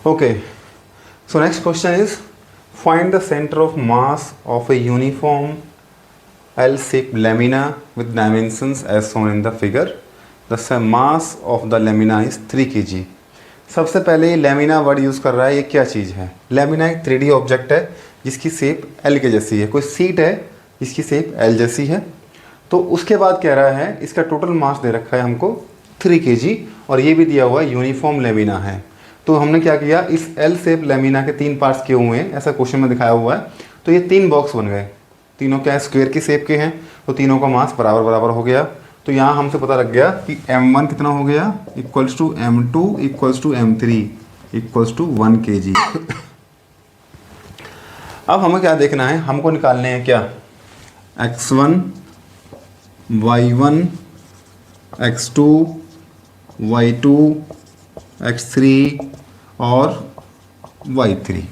Okay, so next question is find the center of mass of a uniform L-shaped lamina with dimensions as shown in the figure. The mass of the lamina is 3 kg. सबसे पहले ये lamina word use कर रहा है, ये क्या चीज़ है? Lamina एक 3D ऑब्जेक्ट है जिसकी शेप L के जैसी है, कोई सीट है जिसकी शेप L जैसी है। तो उसके बाद कह रहा है इसका टोटल मास दे रखा है हमको 3 kg और ये भी दिया हुआ है यूनिफॉर्म लेमिना है। तो हमने क्या किया, इस L शेप लेमिना के 3 पार्ट्स किए हुए हैं, ऐसा क्वेश्चन में दिखाया हुआ है। तो ये 3 बॉक्स बन गए, तीनों क्या है, स्क्वायर की शेप के हैं, तो तीनों का मास बराबर बराबर हो गया। तो यहाँ हमसे पता लग गया कि m1 कितना हो गया, equals to m2 equals to m3 equals to 1 kg। अब हमें क्या देखना है, हमको निकालने हैं क्या, x1 y1 x2 y2 x3 और y3।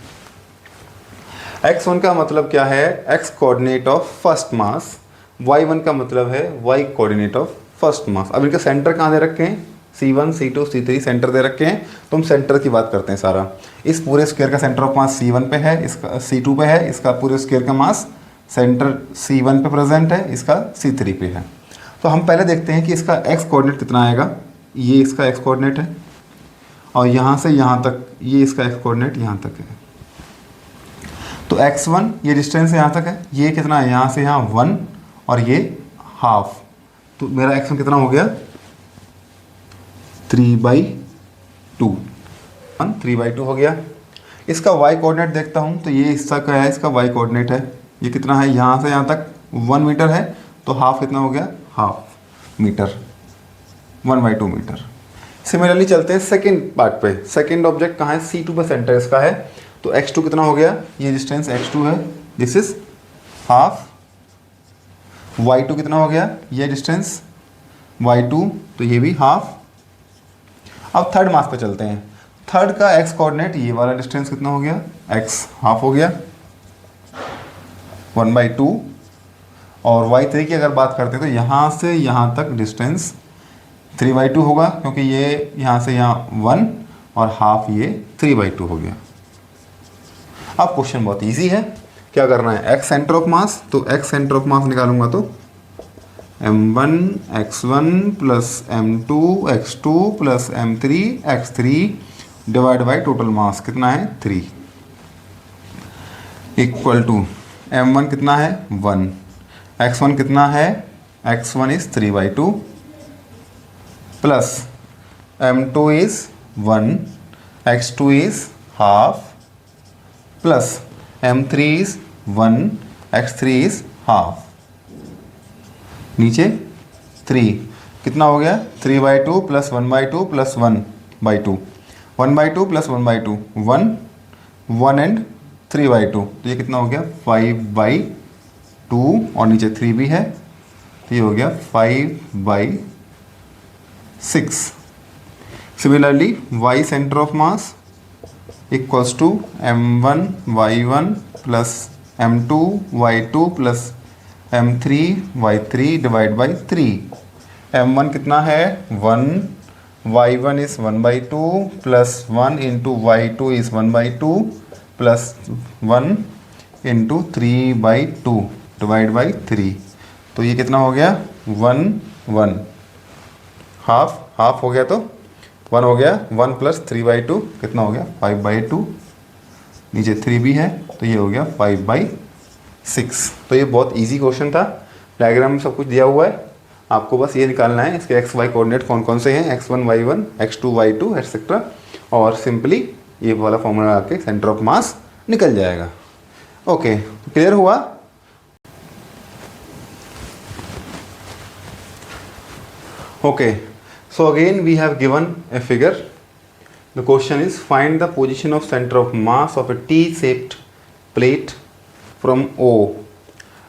x1 का मतलब क्या है, x coordinate of first mass, y1 का मतलब है y coordinate of first mass. अब इनके सेंटर कहाँ दे रखे हैं, C1 C2 C3 सेंटर दे रखे हैं। तो हम सेंटर की बात करते हैं सारा। इस पूरे स्क्वायर का सेंटर ऑफ मास C1 पे है, इसका C2 पे है, इसका पूरे स्क्वायर का मास सेंटर C1 पे प्रेजेंट है, इसका C3 पे है। तो हम पहले देखते हैं कि इसका x कोऑर्डिनेट कितना आएगा। ये इसका x कोऑर्डिनेट है और यहाँ से यहाँ तक ये इसका x कोऑर्डिनेट यहाँ तक है। तो x1 ये डिस्टेंस यहाँ तक है, ये कितना है, यहाँ से यहाँ 1 और ये हाफ। तो मेरा x1 कितना हो गया, 3/2, 3/2 हो गया। इसका y कोऑर्डिनेट देखता हूँ, तो ये हिस्सा क्या है, इसका y कोऑर्डिनेट है, ये कितना है, यहाँ से यहाँ तक 1 मीटर है, तो हाफ कितना हो गया, हाफ मीटर, 1/2 मीटर। सिमिलरली चलते हैं सेकंड पार्ट पे। सेकंड ऑब्जेक्ट कहाँ है, C2 पे सेंटर इसका है। तो x2 कितना हो गया, ये डिस्टेंस x2 है, दिस इज हाफ। y2 कितना हो गया, ये डिस्टेंस y2, तो ये भी हाफ। अब थर्ड मास पे चलते हैं। थर्ड का x कोऑर्डिनेट, ये वाला डिस्टेंस कितना हो गया, x हाफ हो गया, 1/2। और y3 की अगर बात करते हैं तो यहाँ से यहाँ तक डिस्टेंस 3/2 होगा, क्योंकि ये यहाँ से यहाँ 1 और हाफ ये 3/2 हो गया। अब क्वेश्चन बहुत इजी है, क्या करना है, x सेंटर ऑफ मास। तो x सेंटर ऑफ मास निकालूंगा तो m1 x1 plus m2 x2 plus m3 x3 divide by total mass कितना है 3 इक्वल टू m1 कितना है 1, x1 कितना है, x1 is 3/2 plus m2 is 1, x2 is half plus m3 is 1, x3 is half, नीचे 3 कितना हो गया, 3/2 प्लस 1/2 प्लस 1/2, 1/2 प्लस 1/2 1 एंड 3/2, तो ये कितना हो गया 5/2 और नीचे 3 भी है, तो ये हो गया 5/6। Similarly y centre of mass equals to m1 y1 plus m2 y2 plus m3 y3 divide by 3। m1 कितना है 1, y1 is 1/2 plus 1 into y2 is 1/2 plus 1 into 3/2 divide by 3। तो ये कितना हो गया 1 1, हाफ हाफ हो गया, तो 1 हो गया, 1 प्लस 3/2 कितना हो गया 5/2, नीचे 3 भी है, तो ये हो गया 5/6। तो ये बहुत इजी क्वेश्चन था, डायग्राम में सब कुछ दिया हुआ है, आपको बस ये निकालना है इसके एक्स वाई कोऑर्डिनेट कौन कौन से हैं, x1 y1 x2 y2 etcetera, और सिंपली ये वाला फॉर्मूला आके सेंटर ऑफ मास निकल जाएगा। ओके, क्लियर हुआ। Okay, so again we have given a figure. The question is find the position of center of mass of a T-shaped plate from O.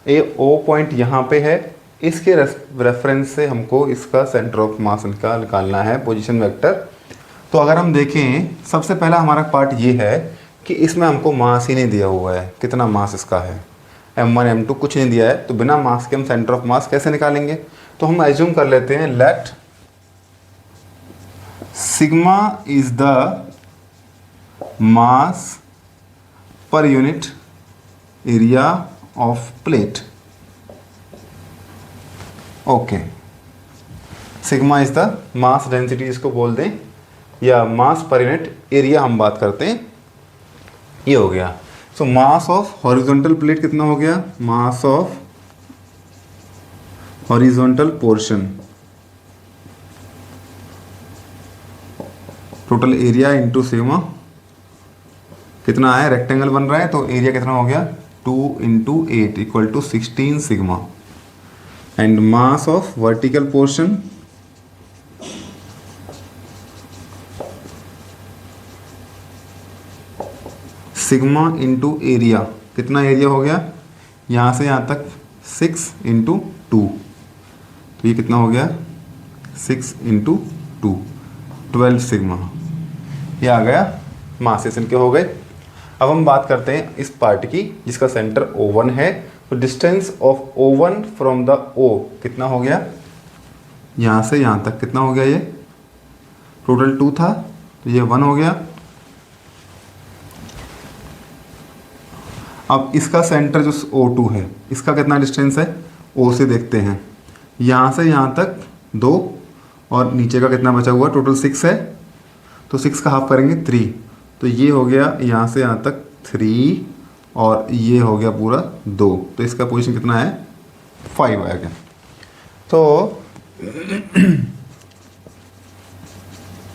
A O point यहाँ पे है, इसके reference से हमको इसका सेंटर ऑफ मास निकालना है, पोजीशन वेक्टर। तो अगर हम देखें, सबसे पहला हमारा पार्ट ये है कि इसमें हमको मास ही नहीं दिया हुआ है, कितना मास इसका है, m1 m2 कुछ नहीं दिया है, तो बिना मास के हम सेंटर ऑफ मास कैसे निकालेंगे। तो हम एज्यूम कर लेते हैं let sigma is the mass पर unit area of plate. Okay, sigma is the mass density जिसको बोल दें, या मास पर यूनिट एरिया हम बात करते हैं, ये हो गया। सो मास ऑफ हॉरिजॉन्टल प्लेट कितना हो गया, mass of horizontal portion, total area into sigma कितना है, रेक्टेंगल बन रहा है तो एरिया कितना हो गया 2 into 8 equal to 16 sigma. And mass of vertical portion sigma into area, कितना एरिया हो गया यहाँ से यहाँ तक 6 इंटू 2, तो ये कितना हो गया 6 इंटू 2 12 सिग्मा, ये आ गया मासेस इनके हो गए। अब हम बात करते हैं इस पार्ट की जिसका सेंटर O1 है, तो distance of O1 from the O कितना हो गया, यहाँ से यहाँ तक कितना हो गया, ये टोटल 2 था तो ये 1 हो गया। अब इसका सेंटर जो O2 है इसका कितना डिस्टेंस है, O से देखते हैं, यहाँ से यहाँ तक 2 और नीचे का कितना बचा हुआ, टोटल 6 है, तो 6 का हाफ करेंगे 3, तो ये हो गया यहाँ से यहाँ तक 3 और ये हो गया पूरा 2, तो इसका पोजीशन कितना है 5 आ गया। तो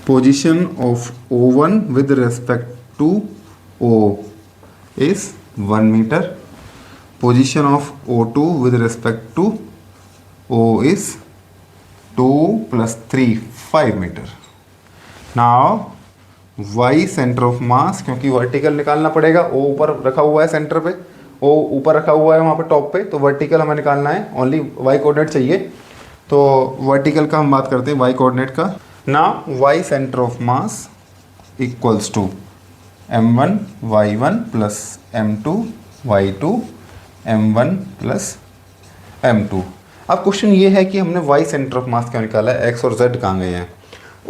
position of O1 with respect to O इज 1 metre, position of O2 with respect to O is 2 + 3 5 metre. Now y centre of mass, क्योंकि वर्टिकल निकालना पड़ेगा, O ऊपर रखा हुआ है सेंटर पे, O ऊपर रखा हुआ है वहाँ पे टॉप पे, तो वर्टिकल हमें निकालना है, ओनली y कोऑर्डिनेट चाहिए, तो वर्टिकल का हम बात करते हैं y कोऑर्डिनेट का। Now y centre of mass equals to m1 y1 plus m2 y2 m1 plus m2। अब क्वेश्चन ये है कि हमने y सेंटर ऑफ मास क्यों निकाला है, x और z कहाँ गए हैं।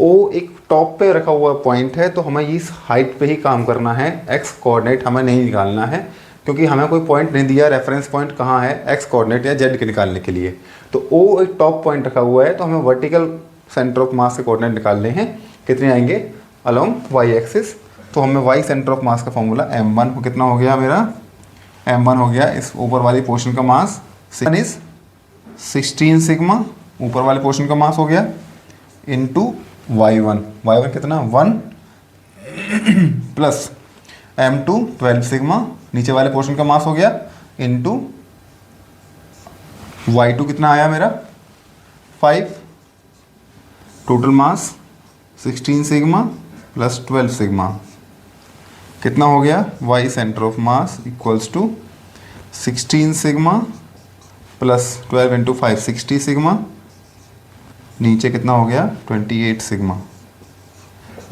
O एक टॉप पे रखा हुआ पॉइंट है, तो हमें इस हाइट पे ही काम करना है, x कोऑर्डिनेट हमें नहीं निकालना है, क्योंकि हमें कोई पॉइंट नहीं दिया रेफरेंस पॉइंट कहाँ है x कोऑर्डिनेट या z के निकालने के लिए। तो O एक टॉप पॉइंट रखा हुआ है, तो हमें वर्टिकल सेंटर ऑफ मास के कोऑर्डिनेट निकालने हैं, कितने आएंगे अलोंग y एक्सिस। तो हमें y सेंटर ऑफ मास का फॉर्मूला m1 को कितना हो गया मेरा, m1 हो गया इस ऊपर वाली पोर्शन का मास इज 16 सिग्मा, ऊपर वाले पोर्शन का मास हो गया, इंटू y1 कितना 1 प्लस m2 12 सिग्मा, नीचे वाले पोर्शन का मास हो गया, इंटू y2 कितना आया मेरा 5, total mass 16 sigma plus 12 sigma, कितना हो गया y centre of mass equals to 16 sigma plus 12 into 5 60 sigma, नीचे कितना हो गया 28 sigma,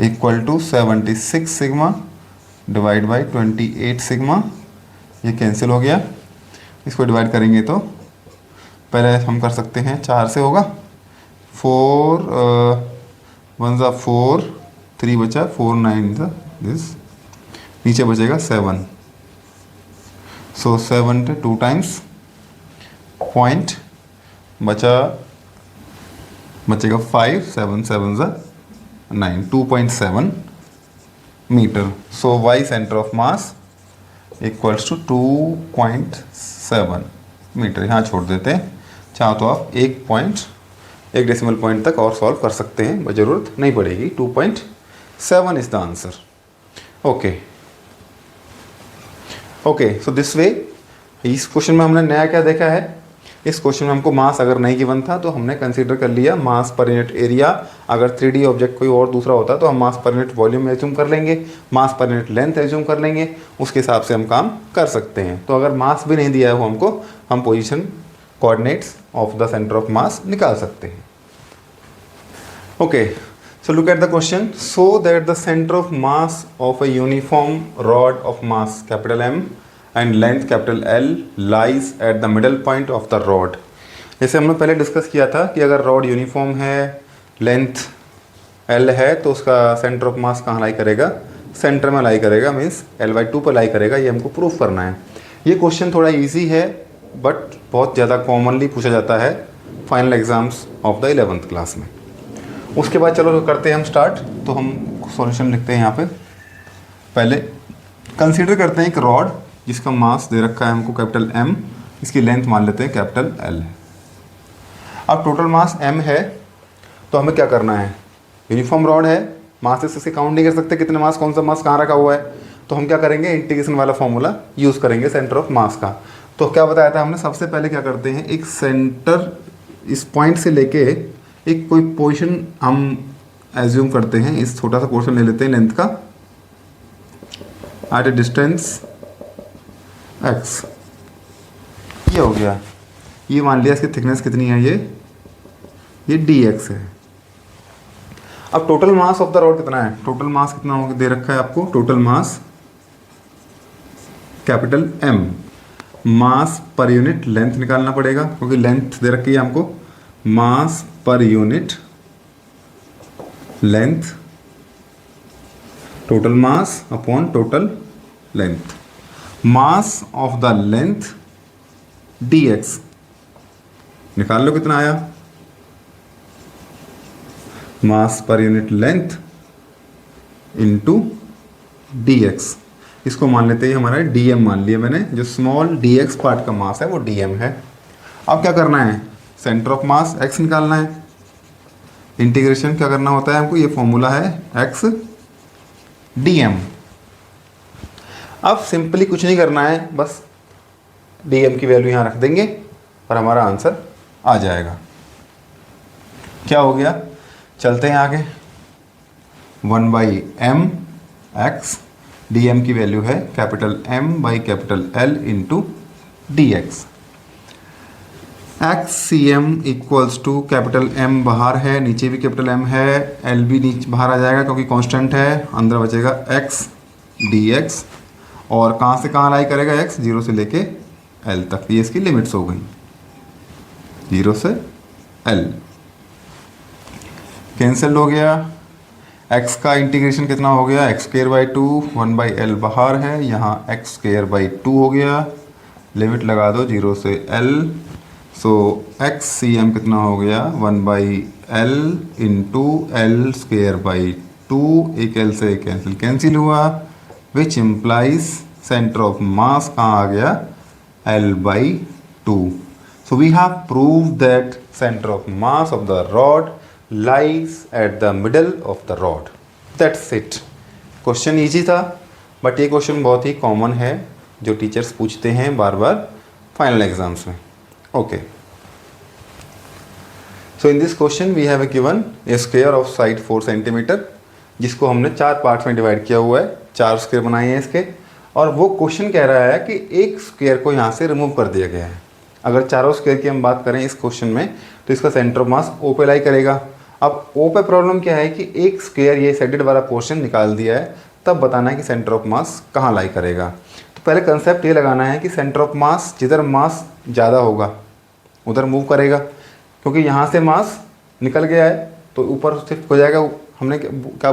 equal to 76 sigma divide by 28 sigma, ये कैंसिल हो गया। इसको डिवाइड करेंगे तो पहले हम कर सकते हैं 4 से होगा, 4 1 ज़ा 4 3 बचा, 4 9 ज़ा दिस, नीचे बचेगा 7, सो 7 2 टाइम्स पॉइंट बचेगा 5 7 7 ज़ा 9 2.7 metre. So y centre of mass equals to 2.7 metre. यहाँ छोड़ देते हैं, चाहो तो आप एक डेसिमल पॉइंट तक और सॉल्व कर सकते हैं, ज़रूरत नहीं पड़ेगी। 2.7 is the answer. Okay, so this way इस क्वेश्चन में हमने नया क्या देखा है, इस क्वेश्चन में हमको मास अगर नहीं गिवन था तो हमने कंसीडर कर लिया मास पर यूनिट एरिया। अगर 3D ऑब्जेक्ट कोई और दूसरा होता तो हम मास पर यूनिट वॉल्यूम एज्यूम कर लेंगे, मास पर यूनिट लेंथ एज्यूम कर लेंगे, उसके हिसाब से हम काम कर सकते हैं। तो अगर मास भी नहीं दिया है वो हमको, हम position coordinates of the centre of मास निकाल सकते हैं। Okay, so look at the question. So that the center of mass of a uniform rod of mass capital M and length capital L lies at the middle point of the rod. जैसे हमने पहले discuss किया था कि अगर rod uniform है, length L है, तो उसका सेंटर ऑफ मास कहाँ लाई करेगा, सेंटर में लाई करेगा, मीन्स L/2 पर लाई करेगा, ये हमको प्रूफ करना है। ये क्वेश्चन थोड़ा इजी है बट बहुत ज़्यादा कॉमनली पूछा जाता है final exams of the 11th class में। उसके बाद चलो करते हैं हम स्टार्ट। तो हम सॉल्यूशन लिखते हैं यहाँ पे। पहले कंसीडर करते हैं एक रॉड जिसका मास दे रखा है हमको कैपिटल M, इसकी लेंथ मान लेते हैं कैपिटल L। अब टोटल मास M है तो हमें क्या करना है, यूनिफॉर्म रॉड है, मास से काउंट नहीं कर सकते कितने मास, कौन सा मास कहाँ रखा हुआ है, तो हम क्या करेंगे, इंटीग्रेशन वाला फॉर्मूला यूज़ करेंगे सेंटर ऑफ मास का। तो क्या बताया था हमने, सबसे पहले क्या करते हैं, एक सेंटर इस पॉइंट से लेके एक कोई पोजीशन हम एज्यूम करते हैं, इस छोटा सा पोर्शन ले लेते हैं लेंथ का, एट ए डिस्टेंस x, ये हो गया, ये मान लिया इसकी थिकनेस कितनी है, ये dx है। अब total mass of the rod कितना है, टोटल मास कितना होगा दे रखा है आपको, टोटल मास कैपिटल M, मास पर यूनिट लेंथ निकालना पड़ेगा क्योंकि लेंथ दे रखी है हमको, मास पर unit length, total mass upon total length, mass of the length dx, निकाल लो कितना आया, मास पर यूनिट लेंथ इनटू dx, इसको मान लेते हैं हमारा dm मान लिया मैंने, जो स्मॉल dx पार्ट का मास है वो dm है। अब क्या करना है, सेंटर ऑफ मास x निकालना है, इंटीग्रेशन क्या करना होता है हमको, ये फॉर्मूला है x dm। अब सिंपली कुछ नहीं करना है, बस dm की वैल्यू यहाँ रख देंगे और हमारा आंसर आ जाएगा। क्या हो गया, चलते हैं आगे, 1/m x, dm की वैल्यू है capital M by capital L into dx, XCM equals to capital M बाहर है, नीचे भी कैपिटल M है, L भी नीचे बाहर आ जाएगा क्योंकि कांस्टेंट है, अंदर बचेगा x dx, और कहाँ से कहाँ लाई करेगा x, 0 से लेके L तक, ये इसकी लिमिट्स हो गई, 0 से L कैंसिल हो गया, x का इंटीग्रेशन कितना हो गया, x²/2, 1/L बाहर है, यहाँ x²/2 हो गया, लिमिट लगा दो 0 से L, सो XCM कितना हो गया, 1/L इंटू L²/2, एक L से कैंसिल कैंसिल हुआ, which implies centre of mass कहाँ आ गया, L/2। So we have proved that centre of mass of the rod lies at the middle of the rod. That's it. Question easy था but ये question बहुत ही common है जो teachers पूछते हैं बार बार फाइनल एग्जाम्स में। Okay, so in this question we have given a square of side 4 centimetre, जिसको हमने 4 पार्ट्स में डिवाइड किया हुआ है, 4 स्क्वायर बनाए हैं इसके, और वो क्वेश्चन कह रहा है कि एक स्क्वायर को यहाँ से रिमूव कर दिया गया है। अगर चारों स्क्वायर की हम बात करें इस क्वेश्चन में तो इसका सेंटर ऑफ मास O पे लाई करेगा। अब O पे प्रॉब्लम क्या है कि एक स्क्वायर ये साइडेड वाला पोर्शन निकाल दिया है, तब बताना है कि सेंटर ऑफ मास कहाँ लाई करेगा। तो पहले कंसेप्ट ये लगाना है कि सेंटर ऑफ मास जिधर मास ज़्यादा होगा उधर मूव करेगा, क्योंकि यहाँ से मास निकल गया है तो ऊपर शिफ्ट हो जाएगा, हमने क्या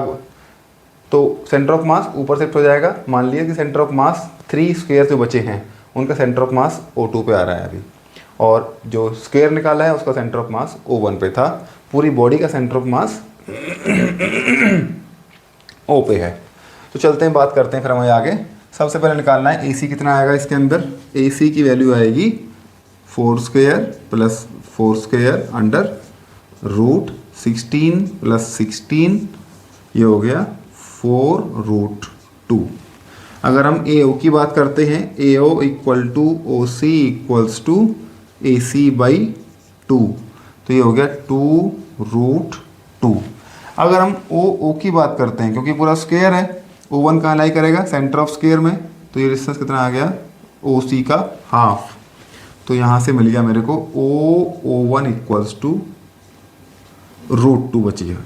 तो सेंटर ऑफ मास ऊपर शिफ्ट हो जाएगा। मान लिया कि सेंटर ऑफ मास 3 स्क्वायर जो बचे हैं उनका सेंटर ऑफ मास O2 पे आ रहा है अभी, और जो स्क्वायर निकाला है उसका सेंटर ऑफ मास O1 पे था। पूरी बॉडी का सेंटर ऑफ मास O पे है। तो चलते हैं बात करते हैं फिर हमें आगे। सबसे पहले निकालना है AC कितना आएगा इसके अंदर, AC की वैल्यू आएगी 4² प्लस 4² अंडर रूट 16 प्लस 16, ये हो गया 4√2। अगर हम AO की बात करते हैं, AO equal to OC equals to AC/2, तो ये हो गया 2√2। अगर हम OO की बात करते हैं, क्योंकि पूरा स्क्वायर है, O1 कहाँ लाई करेगा, सेंटर ऑफ स्क्वायर में, तो ये डिस्टेंस कितना आ गया, OC का हाफ, तो यहाँ से मिल गया मेरे को OO1 इक्वल्स टू √2 बची है।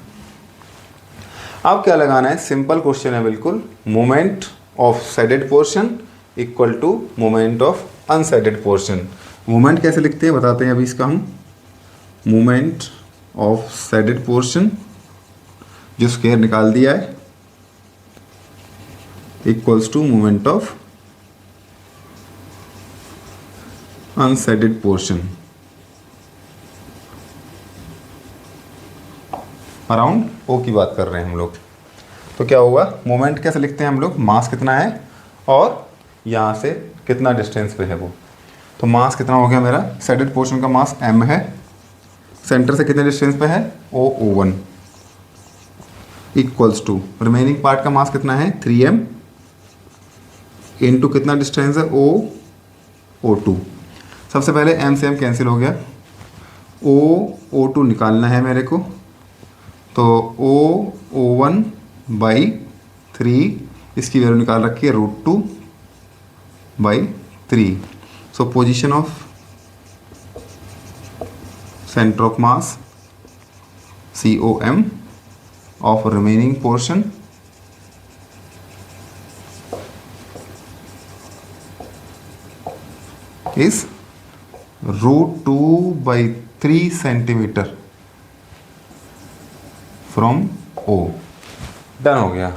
अब क्या लगाना है, सिंपल क्वेश्चन है बिल्कुल, moment of shaded portion equal to moment of unshaded portion. Moment कैसे लिखते हैं बताते हैं अभी इसका हम, मोमेंट ऑफ साइडेड पोर्शन जो स्क्वायर निकाल दिया है equals to moment of unshaded portion around O की बात कर रहे हैं हम लोग। तो क्या होगा, मोमेंट कैसे लिखते हैं हम लोग, मास कितना है और यहाँ से कितना डिस्टेंस पे है वो। तो मास कितना हो गया मेरा, शेडेड पोर्शन का मास m है, सेंटर से कितने डिस्टेंस पे है O1 equals to remaining part का मास कितना है 3m इनटू कितना डिस्टेंस है O2। सबसे पहले m से m कैंसिल हो गया, O2 निकालना है मेरे को, तो O1 बाई 3, इसकी वैल्यू निकाल रखी है √2/3। सो position of centre of mass COM of remaining portion is √2/3 centimeter from O। Done हो गया।